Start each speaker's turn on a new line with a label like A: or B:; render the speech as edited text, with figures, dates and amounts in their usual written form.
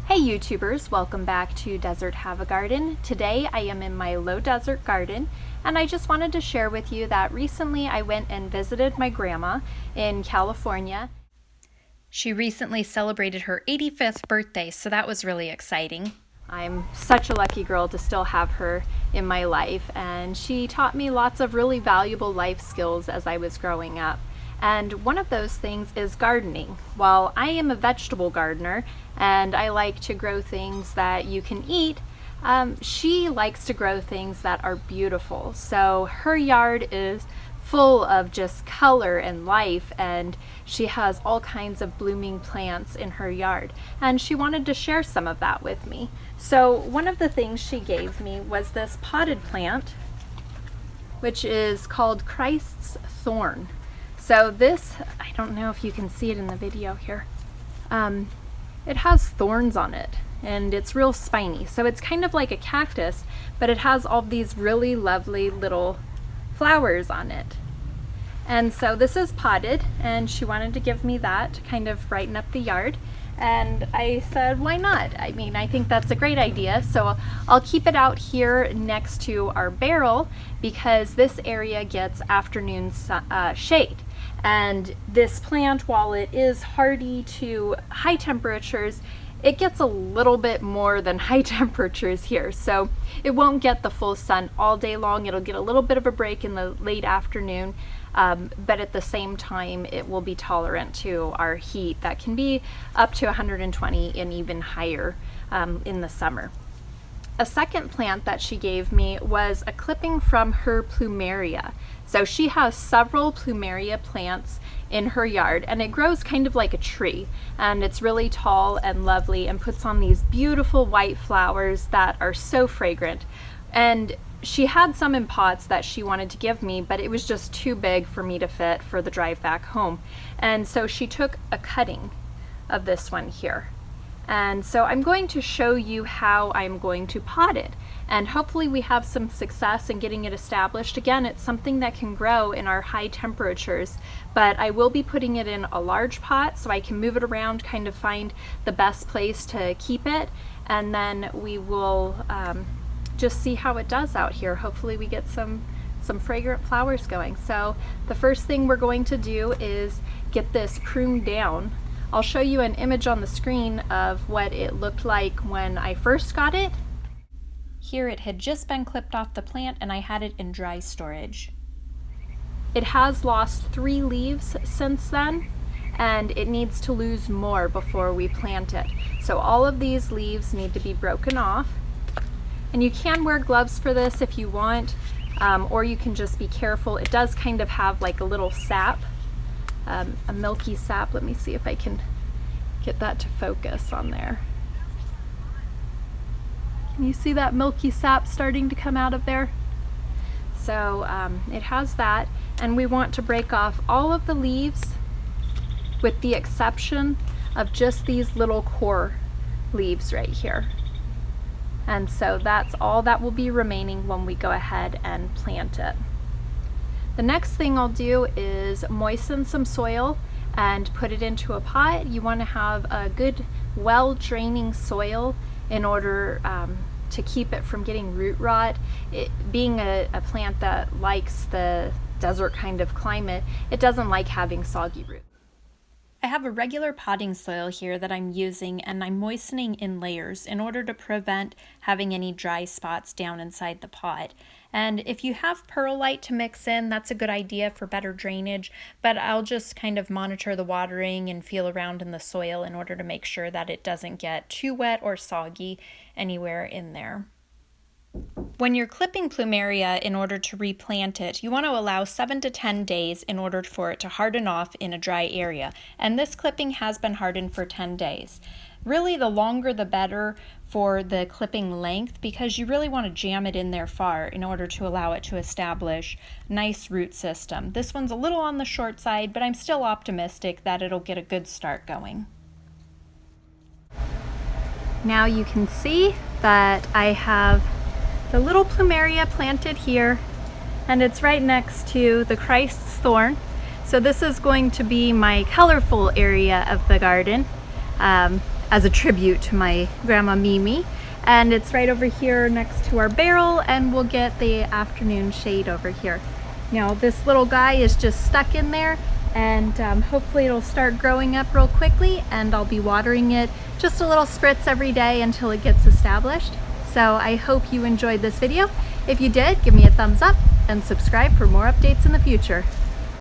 A: Hey YouTubers, welcome back to Desert Have a Garden. Today I am in my low desert garden and I just wanted to share with you that recently I went and visited my grandma in California. She recently celebrated her 85th birthday, so that was really exciting. I'm such a lucky girl to still have her in my life, and she taught me lots of really valuable life skills as I was growing up. And one of those things is gardening. Well, I am a vegetable gardener and I like to grow things that you can eat. She likes to grow things that are beautiful. So her yard is full of just color and life, and she has all kinds of blooming plants in her yard. And she wanted to share some of that with me. So one of the things she gave me was this potted plant, which is called Christ's Thorn. So this, I don't know if you can see it in the video here, it has thorns on it and it's real spiny. So it's kind of like a cactus, but it has all these really lovely little flowers on it. And so this is potted, and she wanted to give me that to kind of brighten up the yard. And I said, why not? I mean, I think that's a great idea. So I'll keep it out here next to our barrel because this area gets afternoon shade. And this plant, while it is hardy to high temperatures, it gets a little bit more than high temperatures here. So it won't get the full sun all day long. It'll get a little bit of a break in the late afternoon. But at the same time, it will be tolerant to our heat that can be up to 120 and even higher in the summer. A second plant that she gave me was a clipping from her Plumeria. So she has several Plumeria plants in her yard, and it grows kind of like a tree, and it's really tall and lovely and puts on these beautiful white flowers that are so fragrant. And she had some in pots that she wanted to give me, but it was just too big for me to fit for the drive back home. And so she took a cutting of this one here. And so I'm going to show you how I'm going to pot it. And hopefully we have some success in getting it established. Again, it's something that can grow in our high temperatures, but I will be putting it in a large pot so I can move it around, kind of find the best place to keep it. And then we will just see how it does out here. Hopefully we get some fragrant flowers going. So the first thing we're going to do is get this pruned down. I'll show you an image on the screen of what it looked like when I first got it. Here it had just been clipped off the plant and I had it in dry storage. It has lost 3 leaves since then, and it needs to lose more before we plant it. So all of these leaves need to be broken off. And you can wear gloves for this if you want, or you can just be careful. It does kind of have like a little sap, a milky sap. Let me see if I can get that to focus on there. Can you see that milky sap starting to come out of there? So it has that, and we want to break off all of the leaves with the exception of just these little core leaves right here. And so that's all that will be remaining when we go ahead and plant it. The next thing I'll do is moisten some soil and put it into a pot. You want to have a good, well-draining soil in order to keep it from getting root rot. Being a plant that likes the desert kind of climate, it doesn't like having soggy roots. I have a regular potting soil here that I'm using, and I'm moistening in layers in order to prevent having any dry spots down inside the pot. And if you have perlite to mix in, that's a good idea for better drainage, but I'll just kind of monitor the watering and feel around in the soil in order to make sure that it doesn't get too wet or soggy anywhere in there. When you're clipping Plumeria in order to replant it, you want to allow 7 to 10 days in order for it to harden off in a dry area. And this clipping has been hardened for 10 days. Really, the longer the better for the clipping length, because you really want to jam it in there far in order to allow it to establish a nice root system. This one's a little on the short side, but I'm still optimistic that it'll get a good start going. Now you can see that I have the little Plumeria planted here, and it's right next to the Christ's Thorn. So this is going to be my colorful area of the garden. as a tribute to my grandma Mimi. And it's right over here next to our barrel, and we'll get the afternoon shade over here. Now this little guy is just stuck in there, and hopefully it'll start growing up real quickly, and I'll be watering it just a little spritz every day until it gets established. So I hope you enjoyed this video. If you did, give me a thumbs up and subscribe for more updates in the future.